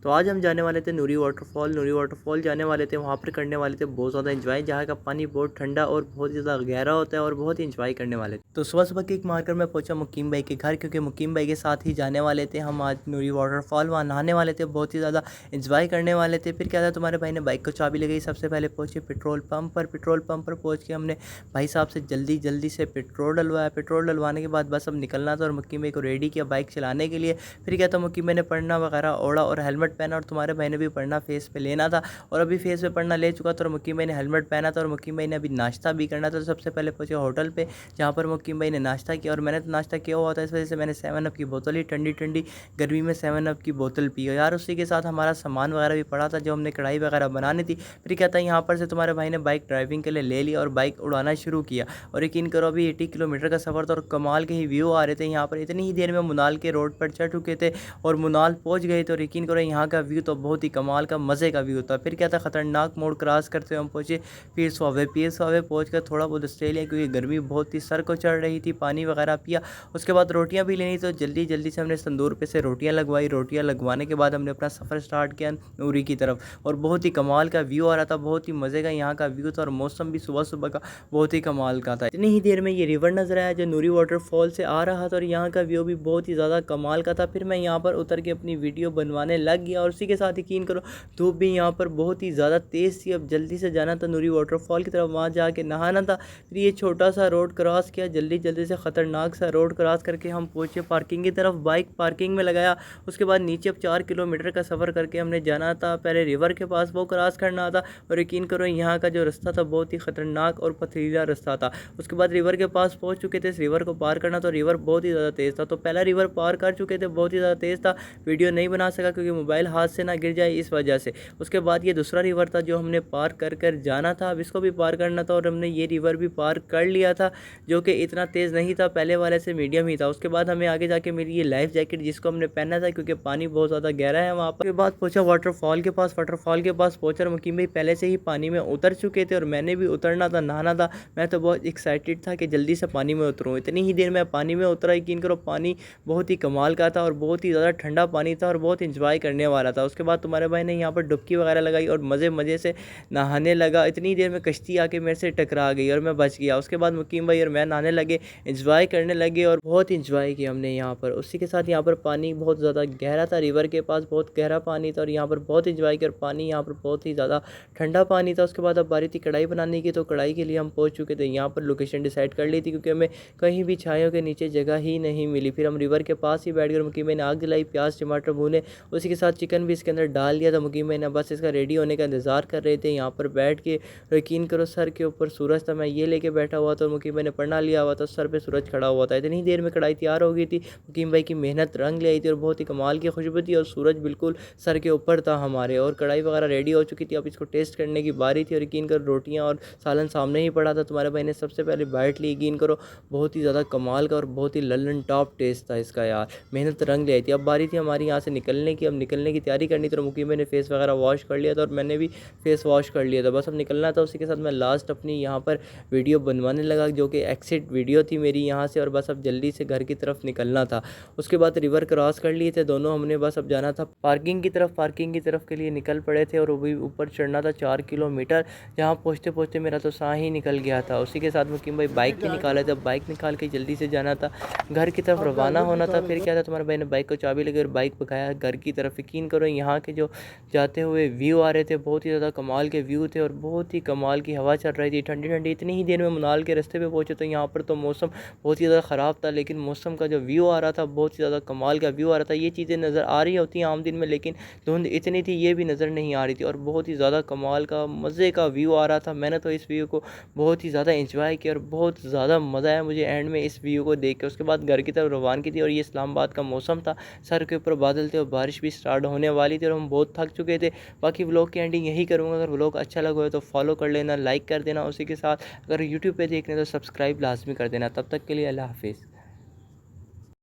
तो आज हम जाने वाले थे नूरी वाटरफॉल जाने वाले थे, वहाँ पर करने वाले थे बहुत ज़्यादा एंजॉय, जहाँ का पानी बहुत ठंडा और बहुत ज़्यादा गहरा होता है और बहुत ही एंजॉय करने वाले थे। तो सुबह किक मारकर मैं पहुंचा मुकीम भाई के घर, क्योंकि मुकीम भाई के साथ ही जाने वाले थे हम आज नूरी वाटरफॉल। वहाँ नहाने वाले थे, बहुत ही ज़्यादा एंजॉय करने वाले थे। फिर क्या था, तुम्हारे भाई ने बाइक को चाबी लगाई। सबसे पहले पहुँचे पेट्रोल पंप पर पहुँच के हमने भाई साहब से जल्दी से पेट्रोल डलवाया। पेट्रोल डलवाने के बाद बस अब निकलना था और मुकीम भाई को रेडी किया बाइक चलाने के लिए। फिर क्या था, मुकीम भाई ने पढ़ना वगैरह ओढ़ा और हेलमेट पहना, और तुम्हारे भाई ने भी पढ़ना फेस पे लेना था और अभी फेस पे पढ़ना ले चुका था और मुकीम भाई ने हेलमेट पहना था और मुकीम भाई ने अभी नाश्ता भी करना था। तो सबसे पहले पहुंचे होटल पे, जहाँ पर मुकीम भाई ने नाश्ता किया और मैंने तो नाश्ता किया हुआ था, इस वजह से मैंने 7 अप की बोतल ही ठंडी गर्मी में 7 अप की बोतल पी यार। उसी के साथ हमारा सामान वगैरह भी पड़ा था जो हमने कढ़ाई वगैरह बनानी थी। फिर क्या था, यहाँ पर से तुम्हारे भाई ने बाइक ड्राइविंग के लिए ले लिया और बाइक उड़ाना शुरू किया। और यकीन करो, अभी 80 किलोमीटर का सफ़र था और कमाल के ही व्यू आ रहे थे यहाँ पर। इतनी ही देर में मुनाल के रोड पर चढ़ चुके थे और मुनाल पहुँच गए थे। और यकीन करो, यहाँ का व्यू तो बहुत ही कमाल का मज़े का व्यू था। फिर क्या था, ख़तरनाक मोड़ क्रॉस करते हुए हम पहुँचे पीर स्वावे पहुँच कर थोड़ा बहुत ऑस्ट्रेलिया, क्योंकि गर्मी बहुत ही सर को चढ़ रही थी, पानी वगैरह पिया। उसके बाद रोटियां भी लेनी, तो जल्दी से हमने तंदूर पे से रोटियां लगवाई। रोटियां लगवाने के बाद हमने अपना सफ़र स्टार्ट किया नूरी की तरफ। और बहुत ही कमाल का व्यू आ रहा था, बहुत ही मज़े का यहाँ का व्यू था और मौसम भी सुबह का बहुत ही कमाल का था। इतनी ही देर में ये रिवर नज़र आया जो नूरी वाटरफॉल से आ रहा था और यहाँ का व्यू भी बहुत ही ज़्यादा कमाल का था। फिर मैं यहाँ पर उतर के अपनी वीडियो बनवाने लग गया और उसी के साथ यकीन करो, धूप भी यहाँ पर बहुत ही ज़्यादा तेज़ थी। अब जल्दी से जाना था नूरी वाटरफॉल की तरफ, वहाँ जाके नहाना था। फिर ये छोटा सा रोड क्रॉस किया, जल्दी से ख़तरनाक सा रोड क्रॉस करके हम पहुँचे पार्किंग की तरफ। बाइक पार्किंग में लगाया, उसके बाद नीचे अब 4 किलोमीटर का सफ़र करके हमने जाना था। पहले रिवर के पास वो क्रॉस करना था और यकीन करो, यहाँ का जो रास्ता था बहुत ही ख़तरनाक और पथरीला रास्ता था। उसके बाद रिवर के पास पहुँच चुके थे, इस रिवर को पार करना, तो रिवर बहुत ही ज़्यादा तेज़ था। तो पहला रिवर पार कर चुके थे, बहुत ही ज़्यादा तेज़ था, वीडियो नहीं बना सका क्योंकि मोबाइल हाथ से ना गिर जाए इस वजह से। उसके बाद ये दूसरा रिवर था जो हमने पार कर जाना था, अब इसको भी पार करना था और हमने ये रिवर भी पार कर लिया था, जो कि इतना तेज़ नहीं था, पहले वाले से मीडियम ही था। उसके बाद हमें आगे जाके मिली ये लाइफ जैकेट जिसको हमने पहना था, क्योंकि पानी बहुत ज़्यादा गहरा है वहाँ पर। उसके बाद पहुंचा वाटरफॉल के पास पहुंचा, मुकीम भाई पहले से ही पानी में उतर चुके थे और मैंने भी उतरना था, नहाना था। मैं तो बहुत एक्साइटेड था कि जल्दी से पानी में उतरूँ। इतनी ही देर में पानी में उतरा, यकीन करो पानी बहुत ही कमाल का था और बहुत ही ज़्यादा ठंडा पानी था और बहुत इंजॉय करने वाला था। उसके बाद तुम्हारे भाई ने यहाँ पर डुबकी वगैरह लगाई और मज़े से नहाने लगा। इतनी देर में कश्ती आके मेरे से टकरा गई और मैं बच गया। उसके बाद मुकीम भाई और मैं नहाने लगे, एंजॉय करने लगे और बहुत इंजॉय किया हमने यहाँ पर। उसी के साथ यहाँ पर पानी बहुत ज़्यादा गहरा था, रिवर के पास बहुत गहरा पानी था और यहाँ पर बहुत इंजॉय किया। पानी यहाँ पर बहुत ही ज़्यादा ठंडा पानी था। उसके बाद अब बारी थी कढ़ाई बनाने की, तो कढ़ाई के लिए हम पहुँच चुके थे। यहाँ पर लोकेशन डिसाइड कर ली थी क्योंकि हमें कहीं भी छायों के नीचे जगह ही नहीं मिली। फिर हम रिवर के पास ही बैठ कर मुकीम भाई ने आग जलाई, प्याज टमाटर भूने, उसी के साथ चिकन भी इसके अंदर डाल दिया था। मुकीम भाई ने बस इसका रेडी होने का इंतज़ार कर रहे थे यहाँ पर बैठ के। यकीन करो, सर के ऊपर सूरज था, मैं ये लेके बैठा हुआ था और मुकीम भाई ने पढ़ना लिया हुआ था, सर पे सूरज खड़ा हुआ था। इतनी देर में कढ़ाई तैयार हो गई थी, मुकीम भाई की मेहनत रंग ले आई थी और बहुत ही कमाल की खुशबू थी और सूरज बिल्कुल सर के ऊपर था हमारे, और कढ़ाई वगैरह रेडी हो चुकी थी। अब इसको टेस्ट करने की बारी थी और यकीन करो, रोटियाँ और सालन सामने ही पड़ा था। तुम्हारे भाई ने सबसे पहले बाइट ली, यकीन करो बहुत ही ज़्यादा कमाल का और बहुत ही लल्लन टॉप टेस्ट था इसका यार, मेहनत रंग ले आई थी। अब बारी थी हमारी यहाँ से निकलने की, अब निकलने की तैयारी करनी थी। तो मुकीम भाई ने फेस वगैरह वॉश कर लिया था और मैंने भी फेस वॉश कर लिया था, बस अब निकलना था। उसी के साथ मैं लास्ट अपनी यहाँ पर वीडियो बनवाने लगा, जो कि एक्सिट वीडियो थी मेरी यहाँ से, और बस अब जल्दी से घर की तरफ निकलना था। उसके बाद रिवर क्रॉस कर लिए थे दोनों हमने, बस अब जाना था पार्किंग की तरफ के लिए निकल पड़े थे। और वो भी ऊपर चढ़ना था 4 किलोमीटर, जहाँ पहुँचते मेरा तो साह ही निकल गया था। उसी के साथ मुकीम भाई बाइक भी निकाले थे, बाइक निकाल के जल्दी से जाना था, घर की तरफ रवाना होना था। फिर क्या था, तुम्हारे भाई ने बाइक को चाबी लगी और बाइक भगाया घर की तरफ। यकीन करो, यहाँ के जो जाते हुए व्यू आ रहे थे, बहुत ही ज़्यादा कमाल के व्यू थे और बहुत ही कमाल की हवा चल रही थी, ठंडी। इतनी ही देर में मनाल के रास्ते पे पहुंचे तो यहाँ पर तो मौसम बहुत ही ज़्यादा ख़राब था, लेकिन मौसम का जो व्यू आ रहा था बहुत ही ज़्यादा कमाल का व्यू आ रहा था। ये चीज़ें नज़र आ रही होती हैं आम दिन में, लेकिन धुंध इतनी थी ये भी नज़र नहीं आ रही थी और बहुत ही ज़्यादा कमाल का मज़े का व्यू आ रहा था। मैंने तो इस व्यू को बहुत ही ज़्यादा इंजॉय किया और बहुत ज़्यादा मज़ा आया मुझे एंड में इस व्यू को देख के। उसके बाद घर की तरफ रवानगी थी और ये इस्लामाबाद का मौसम था, सर के ऊपर बादल थे और बारिश भी स्टार्ट होने वाली थी और हम बहुत थक चुके थे। बाकी व्लॉग की एंडिंग यही करूँगा, अगर व्लॉग अच्छा लगा हो तो फॉलो कर लेना, लाइक कर देना, उसी के साथ अगर यूट्यूब पे देखना तो सब्सक्राइब लाजमी कर देना। तब तक के लिए अल्लाह हाफिज़।